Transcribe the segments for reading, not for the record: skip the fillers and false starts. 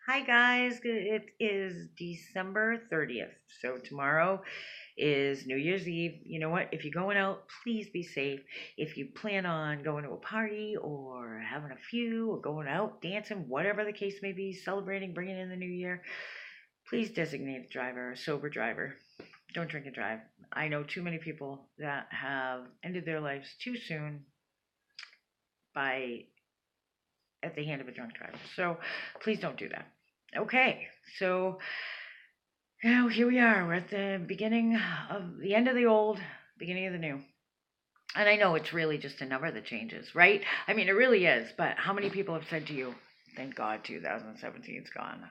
Hi guys, it is December 30th. So tomorrow is New Year's Eve. You know what? If you're going out, please be safe. If you plan on going to a party or having a few or going out dancing, whatever the case may be, celebrating, bringing in the new year, please designate a driver, a sober driver. Don't drink and drive. I know too many people that have ended their lives too soon by at the hand of a drunk driver. So please don't do that. Okay, so now here we are. We're at the beginning of the end of the old, beginning of the new. And I know it's really just a number that changes, right? I mean, it really is. But how many people have said to you, thank God 2017's gone?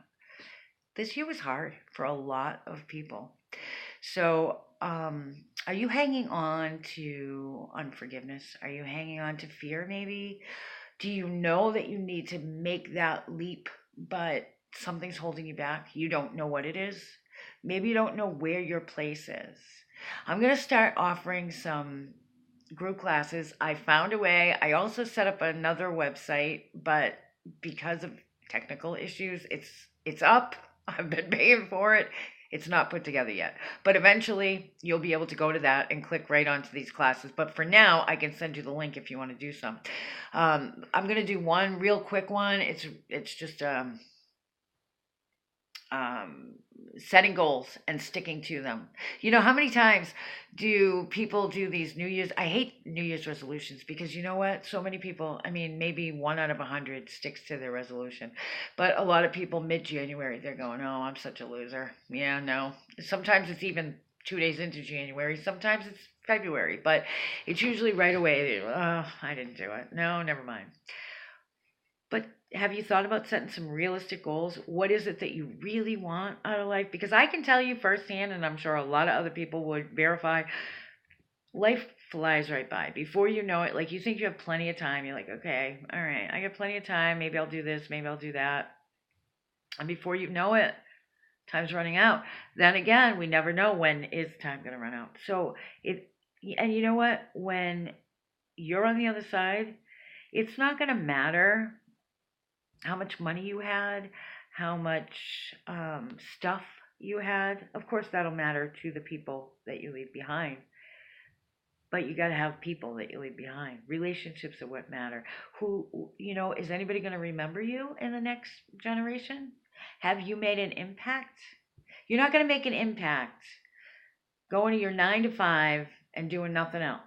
This year was hard for a lot of people. So, are you hanging on to unforgiveness? Are you hanging on to fear, maybe? Do you know that you need to make that leap, but something's holding you back? You don't know what it is. Maybe you don't know where your place is. I'm going to start offering some group classes. I found a way. I also set up another website, but because of technical issues, it's up. I've been paying for it. It's not put together yet. But eventually you'll be able to go to that and click right onto these classes. But for now, I can send you the link if you want to do some. I'm gonna do one real quick one. It's just um, setting goals and sticking to them. You know, how many times do people do these New Year's? I hate New Year's resolutions because you know what? So many people, I mean, maybe 1 out of 100 sticks to their resolution. But a lot of people mid January, they're going, oh, I'm such a loser. Yeah, no. Sometimes it's even 2 days into January. Sometimes it's February, but it's usually right away. Oh, I didn't do it. No, never mind. But have you thought about setting some realistic goals? What is it that you really want out of life? Because I can tell you firsthand, and I'm sure a lot of other people would verify, life flies right by. Before you know it, like you think you have plenty of time. You're like, okay, all right, I got plenty of time. Maybe I'll do this, maybe I'll do that. And before you know it, time's running out. Then again, we never know when is time going to run out. So and you know what? When you're on the other side, it's not going to matter how much money you had, how much stuff you had. Of course, that'll matter to the people that you leave behind. But you got to have people that you leave behind. Relationships are what matter. Is anybody going to remember you in the next generation? Have you made an impact? You're not going to make an impact going to your 9 to 5 and doing nothing else.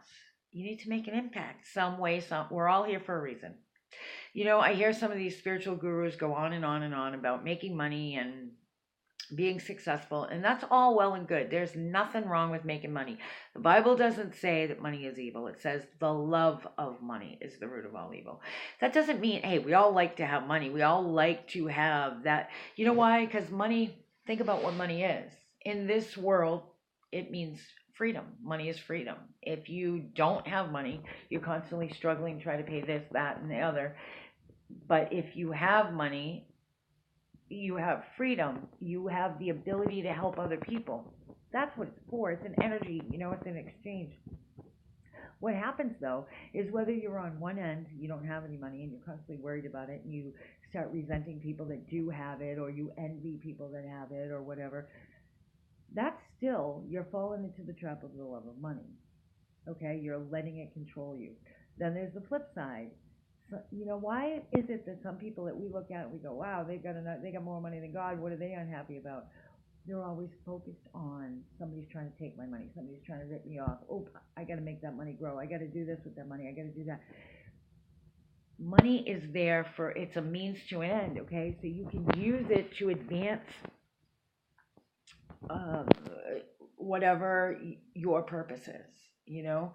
You need to make an impact some way. We're all here for a reason. I hear some of these spiritual gurus go on and on and on about making money and being successful, and that's all well and good. There's nothing wrong with making money. The Bible doesn't say that money is evil. It says the love of money is the root of all evil. That doesn't mean, hey, we all like to have money. We all like to have that. You know why? Because money, think about what money is. In this world, it means freedom. Money is freedom. If you don't have money, you're constantly struggling to try to pay this, that, and the other. But if you have money, you have freedom. You have the ability to help other people. That's what it's for. It's an energy, it's an exchange. What happens though is whether you're on one end, you don't have any money and you're constantly worried about it and you start resenting people that do have it or you envy people that have it or whatever, that's still, you're falling into the trap of the love of money. Okay? You're letting it control you. Then there's the flip side. So, why is it that some people that we look at and we go, wow, they got more money than God. What are they unhappy about? They're always focused on somebody's trying to take my money. Somebody's trying to rip me off. Oh, I got to make that money grow. I got to do this with that money. I got to do that. Money is there for, it's a means to an end, okay? So you can use it to advance uh, whatever your purpose is, you know?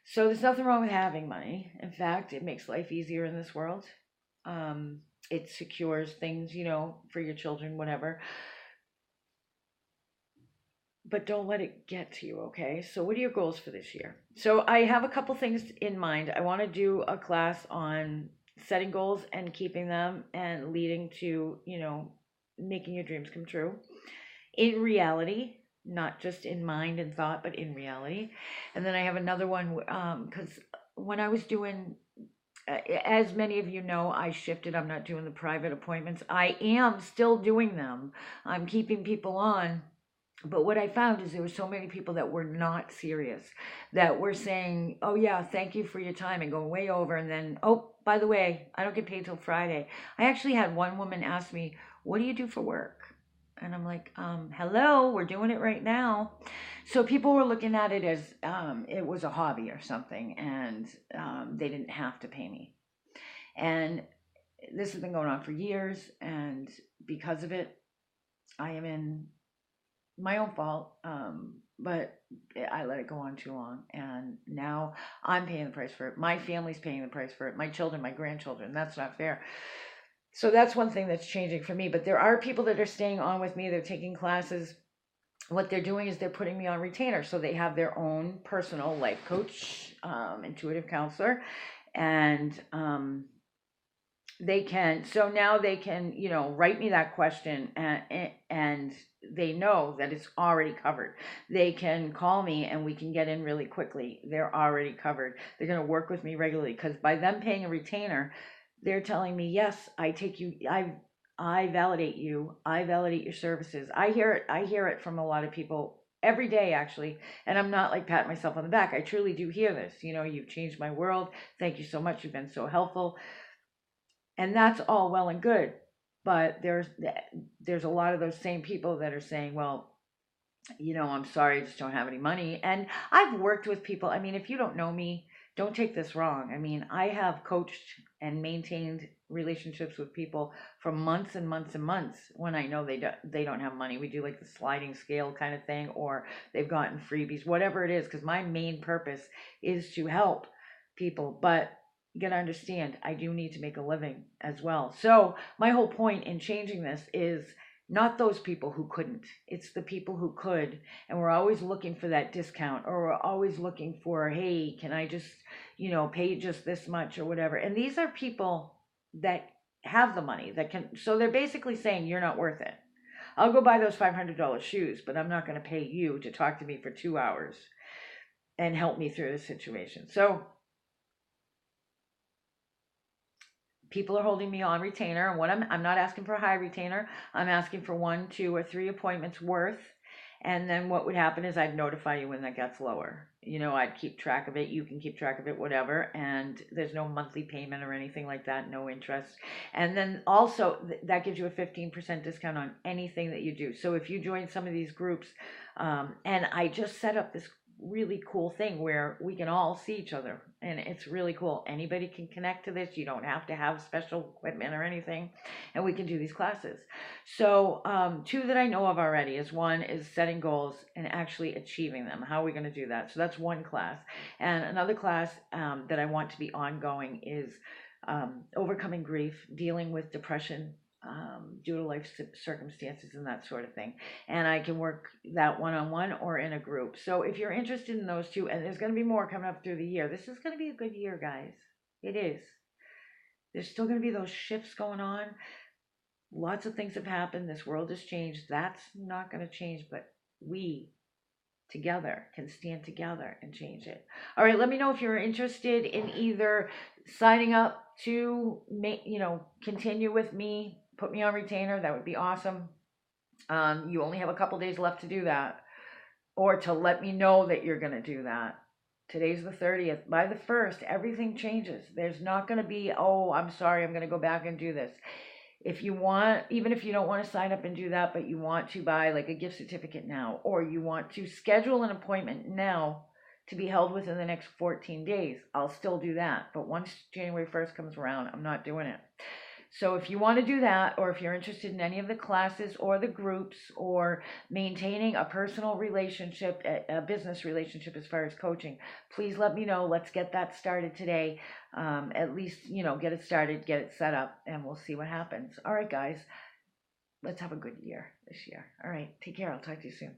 So there's nothing wrong with having money. In fact, it makes life easier in this world. It secures things, for your children, whatever. But don't let it get to you, okay? So what are your goals for this year? So I have a couple things in mind. I want to do a class on setting goals and keeping them and leading to, making your dreams come true in reality, not just in mind and thought, but in reality. And then I have another one because when I was doing as many of you know, I shifted. I'm not doing the private appointments. I am still doing them. I'm keeping people on. But what I found is there were so many people that were not serious, that were saying, "Oh yeah, thank you for your time," and going way over, and then, "Oh, by the way, I don't get paid till Friday." I actually had one woman ask me, "What do you do for work?" And I'm like, "Hello, we're doing it right now." So people were looking at it as it was a hobby or something, and they didn't have to pay me. And this has been going on for years, and because of it, I am in my own fault. But I let it go on too long, and now I'm paying the price for it. My family's paying the price for it. My children, my grandchildren. That's not fair. So that's one thing that's changing for me. But there are people that are staying on with me. They're taking classes. What they're doing is they're putting me on retainer, so they have their own personal life coach, intuitive counselor, and they can, so now they can, write me that question, and they know that it's already covered. They can call me and we can get in really quickly. They're already covered. They're going to work with me regularly, because by them paying a retainer, they're telling me, yes, I take you, I validate you, I validate your services. I hear it from a lot of people every day, actually. And I'm not like patting myself on the back. I truly do hear this. You've changed my world. Thank you so much. You've been so helpful. And that's all well and good, but there's a lot of those same people that are saying, well, I'm sorry, I just don't have any money. And I've worked with people. I mean, if you don't know me, don't take this wrong. I mean, I have coached and maintained relationships with people for months and months and months when I know they don't have money. We do like the sliding scale kind of thing, or they've gotten freebies, whatever it is, because my main purpose is to help people. But you got to understand, I do need to make a living as well. So my whole point in changing this is not those people who couldn't. It's the people who could. And we're always looking for that discount, or we're always looking for, hey, can I just, pay just this much or whatever. And these are people that have the money that can, so they're basically saying, you're not worth it. I'll go buy those $500 shoes, but I'm not going to pay you to talk to me for 2 hours and help me through the situation. So people are holding me on retainer, and what I'm not asking for a high retainer. I'm asking for 1, 2, or 3 appointments worth. And then what would happen is I'd notify you when that gets lower. I'd keep track of it. You can keep track of it, whatever. And there's no monthly payment or anything like that, no interest. And then also that gives you a 15% discount on anything that you do. So if you join some of these groups, and I just set up this really cool thing where we can all see each other, and it's really cool. Anybody can connect to this. You don't have to have special equipment or anything, and we can do these classes. So 2 that I know of already is, one is setting goals and actually achieving them. How are we going to do that? So that's one class. And another class that I want to be ongoing is overcoming grief, dealing with depression due to life circumstances and that sort of thing. And I can work that one-on-one or in a group. So if you're interested in those 2, and there's going to be more coming up through the year, this is going to be a good year, guys. It is. There's still going to be those shifts going on. Lots of things have happened. This world has changed. That's not going to change, but we together can stand together and change it. All right, let me know if you're interested in either signing up to continue with me, put me on retainer. That would be awesome. You only have a couple days left to do that, or to let me know that you're going to do that. Today's the 30th. By the 1st, everything changes. There's not going to be, oh, I'm sorry, I'm going to go back and do this. If you want, even if you don't want to sign up and do that, but you want to buy like a gift certificate now, or you want to schedule an appointment now to be held within the next 14 days, I'll still do that. But once January 1st comes around, I'm not doing it. So if you want to do that, or if you're interested in any of the classes or the groups, or maintaining a personal relationship, a business relationship as far as coaching, please let me know. Let's get that started today. At least, get it started, get it set up, and we'll see what happens. All right, guys, let's have a good year this year. All right, take care. I'll talk to you soon.